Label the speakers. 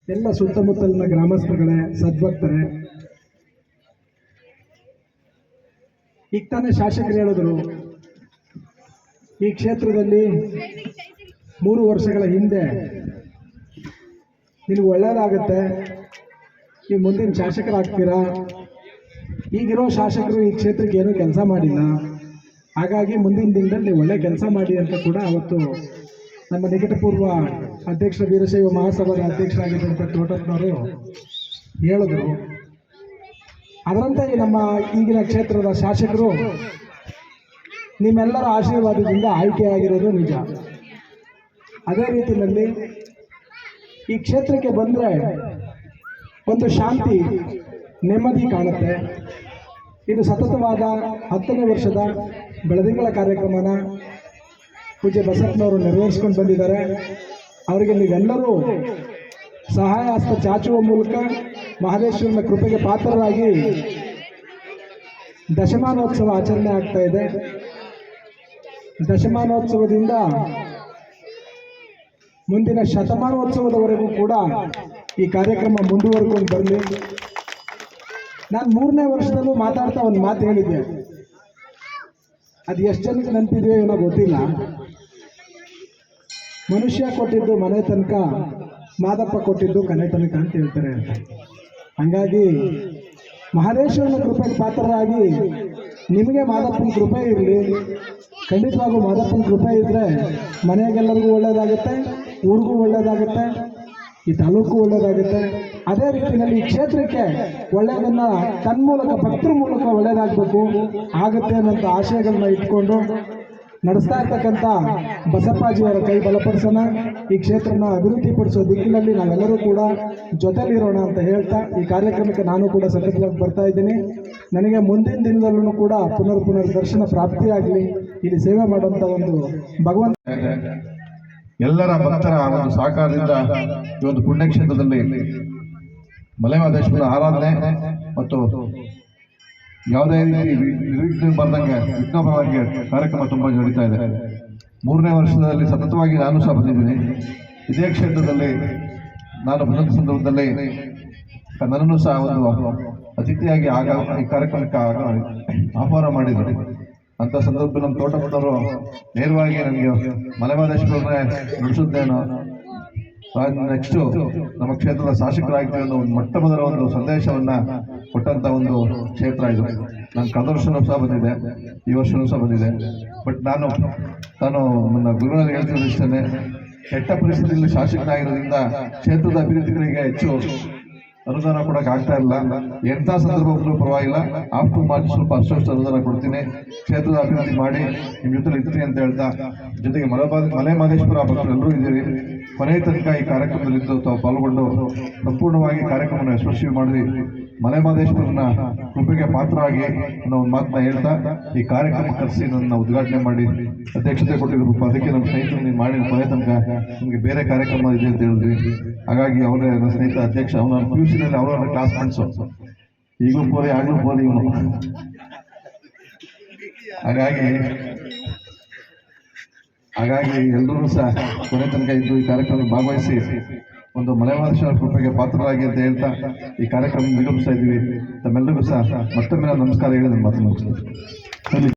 Speaker 1: ಎಲ್ಲ ಸುತ್ತಮುತ್ತಲಿನ ಗ್ರಾಮಸ್ಥರುಗಳೇ, ಸದ್ಭಕ್ತರೇ, ಈಗ ತಾನೇ ಶಾಸಕರು ಹೇಳಿದ್ರು, ಈ ಕ್ಷೇತ್ರದಲ್ಲಿ 3 ವರ್ಷಗಳ ಹಿಂದೆ ನಿನಗೆ ಒಳ್ಳೆಯದಾಗುತ್ತೆ, ನೀವು ಮುಂದಿನ ಶಾಸಕರಾಗ್ತೀರಾ. ಈಗಿರೋ ಶಾಸಕರು ಈ ಕ್ಷೇತ್ರಕ್ಕೆ ಏನೂ ಕೆಲಸ ಮಾಡಿಲ್ಲ, ಹಾಗಾಗಿ ಮುಂದಿನ ದಿನದಲ್ಲಿ ನೀವು ಒಳ್ಳೆ ಕೆಲಸ ಮಾಡಿ ಅಂತ ಕೂಡ ಅವತ್ತು ನಮ್ಮ ನಿಕಟಪೂರ್ವ ಅಧ್ಯಕ್ಷ ವೀರಶೈವ ಮಹಾಸಭಾದ ಅಧ್ಯಕ್ಷರಾಗಿದ್ದಂಥ ತೋಟಪ್ಪನವರು ಹೇಳಿದ್ರು. ಅದರಂತೆ ನಮ್ಮ ಈಗಿನ ಕ್ಷೇತ್ರದ ಶಾಸಕರು ನಿಮ್ಮೆಲ್ಲರ ಆಶೀರ್ವಾದದಿಂದ ಆಯ್ಕೆಯಾಗಿರೋದು ನಿಜ. ಅದೇ ರೀತಿಯಲ್ಲಿ ಈ ಕ್ಷೇತ್ರಕ್ಕೆ ಬಂದರೆ ಒಂದು ಶಾಂತಿ, ನೆಮ್ಮದಿ ಕಾಣುತ್ತೆ. ಇದು ಸತತವಾದ 10ನೇ ವರ್ಷದ ಬೆಳದಿಂಗಳ ಕಾರ್ಯಕ್ರಮನ ಪೂಜ್ಯ ಬಸಪ್ಪನವರು ನೆರವೇರಿಸ್ಕೊಂಡು ಬಂದಿದ್ದಾರೆ. ಅವರಿಗೆ ನೀವೆಲ್ಲರೂ ಸಹಾಯ ಹಸ್ತ ಚಾಚುವ ಮೂಲಕ ಮಹದೇಶ್ವರನ ಕೃಪೆಗೆ ಪಾತ್ರರಾಗಿ ದಶಮಾನೋತ್ಸವ ಆಚರಣೆ ಆಗ್ತಾ ಇದೆ. ದಶಮಾನೋತ್ಸವದಿಂದ ಮುಂದಿನ ಶತಮಾನೋತ್ಸವದವರೆಗೂ ಕೂಡ ಈ ಕಾರ್ಯಕ್ರಮ ಮುಂದುವರ್ಕೊಂಡು ಬರಲಿ. ನಾನು 3ನೇ ವರ್ಷದಲ್ಲೂ ಮಾತಾಡ್ತಾ ಒಂದು ಮಾತು ಹೇಳಿದ್ದೆ, ಅದು ಎಷ್ಟು ಜನಕ್ಕೆ ನೆನಪಿದೆಯೋ ಏನೋ ಗೊತ್ತಿಲ್ಲ. ಮನುಷ್ಯ ಕೊಟ್ಟಿದ್ದು ಮನೆ ತನಕ, ಮಾದಪ್ಪ ಕೊಟ್ಟಿದ್ದು ಕನೆ ತನಕ ಅಂತ ಹೇಳ್ತಾರೆ ಅಂತ. ಹಾಗಾಗಿ ಮಹದೇಶ್ವರನ ಕೃಪೆಗೆ ಪಾತ್ರರಾಗಿ ನಿಮಗೆ ಮಾದಪ್ಪನ ಕೃಪೆ ಇರಲಿ. ಖಂಡಿತವಾಗೂ ಮಾದಪ್ಪನ ಕೃಪೆ ಇದ್ದರೆ ಮನೆಗೆಲ್ಲರಿಗೂ ಒಳ್ಳೆಯದಾಗುತ್ತೆ, ಊರಿಗೂ ಒಳ್ಳೆಯದಾಗುತ್ತೆ, ಈ ತಾಲೂಕು ಒಳ್ಳೆಯದಾಗುತ್ತೆ. ಅದೇ ರೀತಿಯಲ್ಲಿ ಈ ಕ್ಷೇತ್ರಕ್ಕೆ ಒಳ್ಳೆಯದನ್ನು ತನ್ಮೂಲಕ, ಭಕ್ತರ ಮೂಲಕ ಒಳ್ಳೆಯದಾಗಬೇಕು ಆಗುತ್ತೆ ಅನ್ನೋಂಥ ಆಶಯಗಳನ್ನ ಇಟ್ಕೊಂಡು ನಡೆಸ್ತಾ ಇರ್ತಕ್ಕಂಥ ಬಸಪ್ಪಾಜಿಯವರ ಕೈ ಬಲಪಡಿಸೋಣ. ಈ ಕ್ಷೇತ್ರನ ಅಭಿವೃದ್ಧಿಪಡಿಸೋ ದಿಕ್ಕಿನಲ್ಲಿ ನಾವೆಲ್ಲರೂ ಕೂಡ ಜೊತೆಲಿರೋಣ ಅಂತ ಹೇಳ್ತಾ ಈ ಕಾರ್ಯಕ್ರಮಕ್ಕೆ ನಾನು ಕೂಡ ಸತತವಾಗಿ ಬರ್ತಾ ಇದ್ದೀನಿ. ನನಗೆ ಮುಂದಿನ ದಿನದಲ್ಲೂ ಕೂಡ ಪುನರ್ ದರ್ಶನ ಪ್ರಾಪ್ತಿಯಾಗಲಿ, ಇಲ್ಲಿ ಸೇವೆ ಮಾಡುವಂಥ ಒಂದು ಭಗವಂತ
Speaker 2: ಎಲ್ಲರ ಭಕ್ತರ ಒಂದು ಸಹಕಾರದಿಂದ ಈ ಒಂದು ಪುಣ್ಯಕ್ಷೇತ್ರದಲ್ಲಿ ಮಲೆಮಹದೇಶ್ವರ ಆರಾಧನೆ ಮತ್ತು ಯಾವುದೇ ರೀತಿ ನಿರ್ವಿಘ್ನ ಬರ್ದಂಗೆ ವಿಘ್ನವಾಗಿ ಕಾರ್ಯಕ್ರಮ ತುಂಬ ನಡೀತಾ ಇದೆ. 3ನೇ ವರ್ಷದಲ್ಲಿ ಸತತವಾಗಿ ನಾನು ಸಹ ಬಂದಿದ್ದೀನಿ. ಇದೇ ಕ್ಷೇತ್ರದಲ್ಲಿ ನಾನು ಬಂದಂಥ ಸಂದರ್ಭದಲ್ಲಿ ನನ್ನನ್ನು ಸಹ ಒಂದು ಅತಿಥಿಯಾಗಿ ಈ ಕಾರ್ಯಕ್ರಮಕ್ಕೆ ಆಹ್ವಾನ ಮಾಡಿದರು. ಅಂಥ ಸಂದರ್ಭ ನಮ್ಮ ತೋಟಪ್ಪನವರು ನೇರವಾಗಿ ನನಗೆ ಮಲೆಮಹದೇಶ್ವರನೇ ನಡೆಸುತ್ತೇನೋ, ನೆಕ್ಸ್ಟು ನಮ್ಮ ಕ್ಷೇತ್ರದ ಶಾಸಕರಾಗ್ತೀವಿ ಅನ್ನೋ ಒಂದು ಮೊಟ್ಟ ಮೊದಲ ಒಂದು ಸಂದೇಶವನ್ನು ಕೊಟ್ಟಂಥ ಒಂದು ಕ್ಷೇತ್ರ ಇದು. ನಾನು ಕಳೆದ ವರ್ಷನೂ ಸಹ ಬಂದಿದ್ದೆ, ಈ ವರ್ಷವೂ ಸಹ ಬಂದಿದೆ. ಬಟ್ ನಾನು ನನ್ನ ಗುರುಗಳಲ್ಲಿ ಹೇಳ್ತಿದ್ದು ಇಷ್ಟೇ, ಕೆಟ್ಟ ಪರಿಸ್ಥಿತಿಯಲ್ಲಿ ಶಾಸಕರಾಗಿರೋದ್ರಿಂದ ಕ್ಷೇತ್ರದ ಅಭಿವೃದ್ಧಿಗಳಿಗೆ ಹೆಚ್ಚು ಅನುದಾನ ಕೊಡೋಕೆ ಆಗ್ತಾ ಇಲ್ಲ. ಎಂಥ ಸಂದರ್ಭಗಳು ಪರವಾಗಿಲ್ಲ, ಆಫ್ಟರ್ ಮಾರ್ಚ್ ಸ್ವಲ್ಪ ಅಷ್ಟು ಅನುದಾನ ಕೊಡ್ತೀನಿ, ಕ್ಷೇತ್ರದ ಅಭಿವೃದ್ಧಿ ಮಾಡಿ ನಿಮ್ಮ ಜೊತೆ ಇರ್ತೀನಿ ಅಂತ ಹೇಳ್ತಾ, ಜೊತೆಗೆ ಮಲೆಮಹದೇಶ್ವರ ಭಕ್ತರೆಲ್ಲರೂ ಇದ್ದೀರಿ. ಕೊನೆಯ ತನಕ ಈ ಕಾರ್ಯಕ್ರಮದಲ್ಲಿದ್ದು ತಾವು ಪಾಲ್ಗೊಂಡು ಸಂಪೂರ್ಣವಾಗಿ ಕಾರ್ಯಕ್ರಮವನ್ನು ಯಶಸ್ವಿ ಮಾಡಿ ಮಲೆಮಹದೇಶ್ವರನ ಕೃಪೆಗೆ ಪಾತ್ರರಾಗಿ ಅನ್ನೋ ಒಂದು ಮಾತನ್ನ ಹೇಳ್ತಾ ಈ ಕಾರ್ಯಕ್ರಮ ಕರೆಸಿ ನನ್ನ ಉದ್ಘಾಟನೆ ಮಾಡಿ ಅಧ್ಯಕ್ಷತೆ ಕೊಟ್ಟಿದ್ರು. ಅದಕ್ಕೆ ನಮ್ಮ ಸ್ನೇಹಿತರು ನೀವು ಮಾಡಿ ಕೊನೆಯ ತನಕ ನಿಮಗೆ ಬೇರೆ ಕಾರ್ಯಕ್ರಮ ಇದೆ ಅಂತ ಹೇಳಿದ್ರಿ. ಹಾಗಾಗಿ ಅವರೇ ನನ್ನ ಸ್ನೇಹಿತ ಅಧ್ಯಕ್ಷ, ಅವನ PUC ನಲ್ಲಿ ಅವರ ಕ್ಲಾಸ್ಮೇಟ್ಸು, ಈಗಲೂ ಪೋಲಿ ಆಗಲೂ ಪೋಲಿ ಇವನು. ಹಾಗಾಗಿ ಎಲ್ಲರೂ ಸಹ ಕೊನೆ ತನಕ ಇದ್ದು ಈ ಕಾರ್ಯಕ್ರಮದಲ್ಲಿ ಭಾಗವಹಿಸಿ ಒಂದು ಮಲೆಮಹದೇಶ್ವರ ಕೃಪೆಗೆ ಪಾತ್ರರಾಗಿ ಅಂತ ಹೇಳ್ತಾ ಈ ಕಾರ್ಯಕ್ರಮ ನಿರೂಪಿಸ್ತಾ ಇದ್ದೀವಿ. ತಮ್ಮೆಲ್ಲರಿಗೂ ಸಹ ಮತ್ತೊಮ್ಮೆ ನಮಸ್ಕಾರ ಹೇಳಿ ನನ್ನ ಮಾತು ಮುಗಿಸ್ತೀನಿ.